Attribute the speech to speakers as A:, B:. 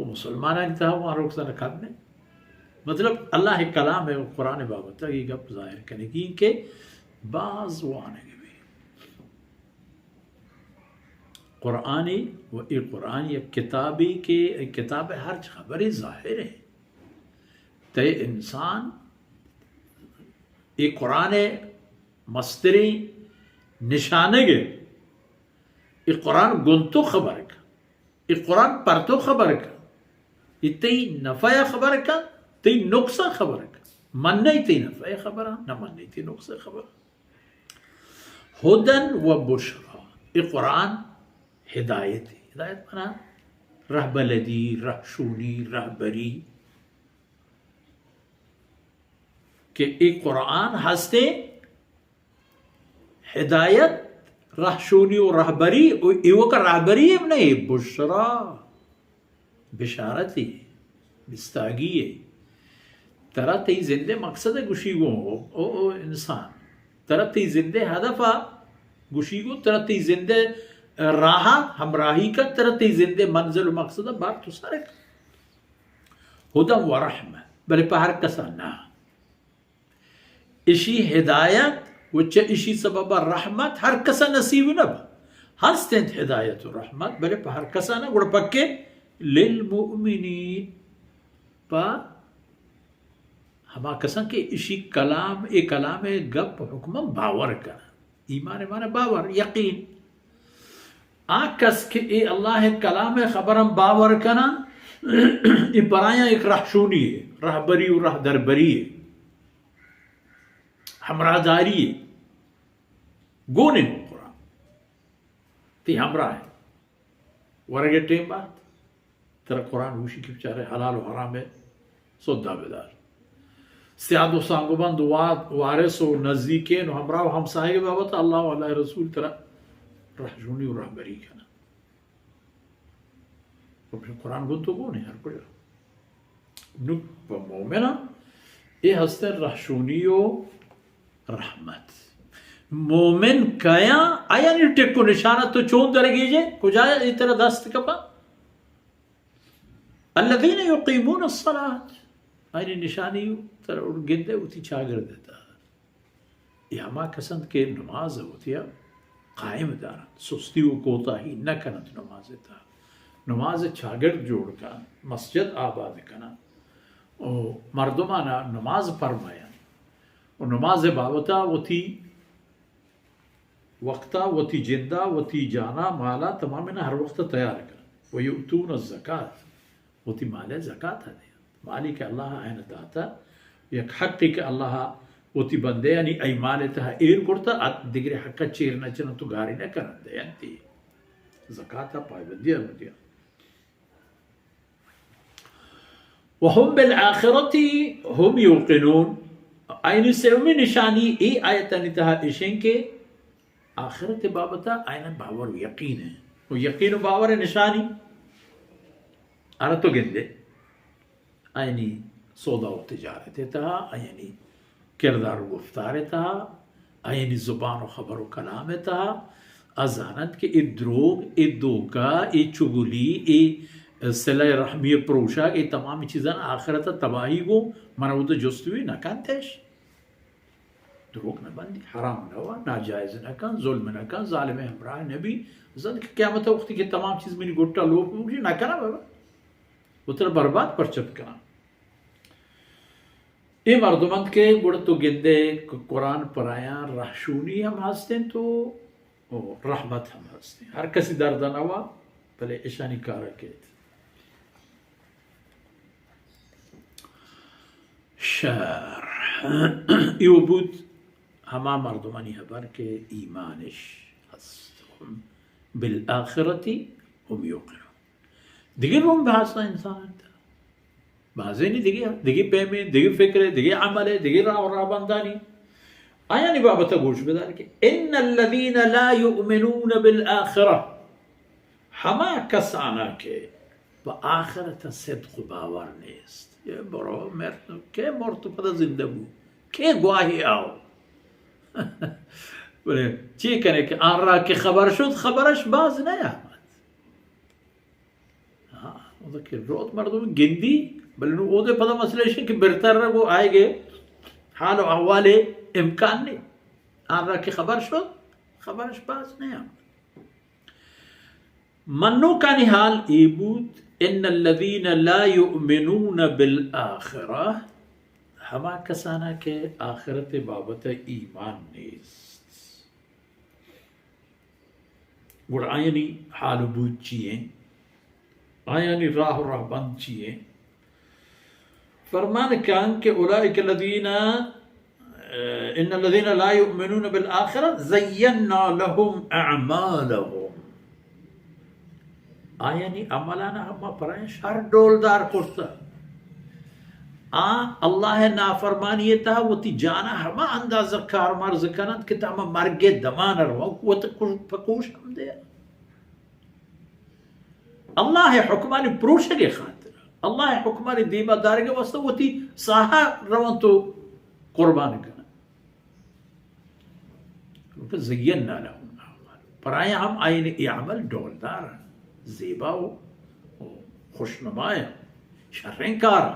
A: وہ مسلمان تھا وہاں روک سا نکات نے مطلب اللہ کلام ہے قرآن بابت یہ گپ ظاہر کرنے کی کہ بعض وہ آنے کے بھی قرآنی و ای قرآن یا کتابی کے کتاب ہر خبری ظاہر ہے تے انسان ای قرآن مستری نشانے گے ای قرآن گنتو خبر کا ای قرآن پرتو خبر کا ای تی نفع خبر کا تی نقصہ خبر کا من نہیں تی نفع خبر نہ من نہیں تی نقصہ خبر ہدن و بشرا ای قرآن ہدایت ہدایت منا رہبلدی رہشونی رہبری کہ ای قرآن ہستے ہدایت رہشونی و رہبری ایو کا رہبری اب نہیں بشرا بشارتی بستاگی ہے ترا تی زندے مقصد گوشی گو او انسان ترا تی زندے ہدفا گوشی گو ترا تی زندے راہا ہمراہی کا ترا تی زندے منزل و مقصد بات تو سارے ہدم و رحمہ بلے پہر کسا نا اشی ہدایت وچ اشی سبب رحمت ہر کسا نصیب نب ہستند ہدایت و رحمت بلے پہر کسا نا گوڑ پکے للمؤمنین پا ہما کسان کے اشی کلام اے کلام گپ حکم باور کنا ایمان مانا باور یقین آکس کے اے اللہ کلام خبرم باور کنا ای برایاں ایک رہشونی ہے رہبری و رہ دربری ہے ہمراہ داری ہے گونے ہو قرآن تی ہمراہ ہے ورگے ٹیم بات ترہ قرآن ہوشی کی بچارے حلال و حرام ہے سودہ بیدار سیاد و سانگو بند وارث و نزدیکین و ہمراہ و ہمسائے کے بابت اللہ و اللہ رسول ترہ رہجونی و رہبری کنا قرآن گن تو گونے ہر کوئی نک مومنہ اے ہستے رہشونی و رحمت مومن کیا آیا نہیں ٹک کو نشانہ تو چون درگی جے کجا ای طرح دست کپا الذین یقیمون الصلاة آئینی نشانی تر گندے ہوتی چاگر دیتا یہ ہما کسند کے نماز ہوتی ہے قائم دارا سستی و کوتا ہی نہ کنت نماز تا نماز چاگر جوڑ کا مسجد آباد کنا مردمانا نماز فرمایا اور نماز بابتا وہ تھی وقتا وہ تھی جندہ وہ تھی جانا مالا تمام ہر وقت تیار کر وہ یؤتون الزکاة وہ تھی مال زکاة ہے مالی کہ اللہ آئین داتا یک حقی کہ اللہ وہ تی بندے یعنی ای مال تہا ایر کرتا دیگر حقا چیرنا چنا تو گاری نہ کرن دے انتی زکاة پائی بندیا بندیا وهم بالآخرة هم یوقنون آئین سیومی نشانی ای آیتانی تہا اشین کے آخرت بابتا آئین باور و یقین ہے وہ یقین و باور نشانی آنا تو گندے آئینی سودا و تجارت تہا آئینی کردار و گفتار تہا آئینی زبان و خبر و کلام تہا ازانت کے ای دروگ ای دوکا ای چگلی ای صلح رحمی پروشا ای تمام چیزان آخرت تباہی کو منعود جستوی نہ کانتش دروگ نہ بندی حرام نہ ہوا ناجائز نہ کن ظلم نہ کن ظالم ہمراہ نبی زن قیامت وقتی کہ تمام چیز میں گٹا لوپ مجھے نہ کنا بابا وہ تر برباد پر چپ کنا اے مردمند کے گڑ تو گندے قرآن پرایاں رہشونی ہم ہستے تو رحمت ہم ہستے ہر کسی درد نہ ہوا پہلے اشانی کارا کے شر ایو بود ہما مردمانی حبر کے ایمانش ہستم بالآخرتی ہم یوقنون دیگر روم بحثنا انسان تا بعضی نہیں دیگی پیمے دیگی فکرے دیگی عملے دیگی راہ بندانی آیا نہیں بابتا گوش بدار کہ ان الذین لا یؤمنون بالآخرہ ہما کسانا کے با آخرت صدق باور نیست یہ برو مرتو کہ مرتو پدا زندہ بو کہ گواہی آو بولے چی کرے کہ آن را کہ خبر شد خبرش باز نہیں آمد ہاں روت مردم گندی بل وہ پتہ مسئلہ کہ برتر وہ آئے گے حال و احوال امکان نہیں آن را کہ خبر شد خبرش باز نہیں آمد منو کا نحال ای بود ان الذین لا یؤمنون بالآخرہ ہما کسانا کہ آخرت بابت ایمان نیست گر آئینی حال و بود چیئیں آئینی راہ و رہبند چیئیں فرمان کان کہ اولئک الذین ان الذین لا یؤمنون بالآخرہ زینا لهم اعمالهم آیانی عملانا ہما پرائیں شر ڈولدار کرتا اللہ نافرمانی تا وہ تی جانا ہما اندازہ کار مرز کنند کہ تا ہما مرگ دمان رو وہ پکوش ہم دے اللہ حکمانی پروشے خاطر اللہ حکمانی دیمہ دارگے واسطہ وہ تی ساہا روان تو قربان کرنا زیننا لهم اعمال پرائیں ہم آئین ای عمل ڈولدار زیبا و خوشنمایا شرنکار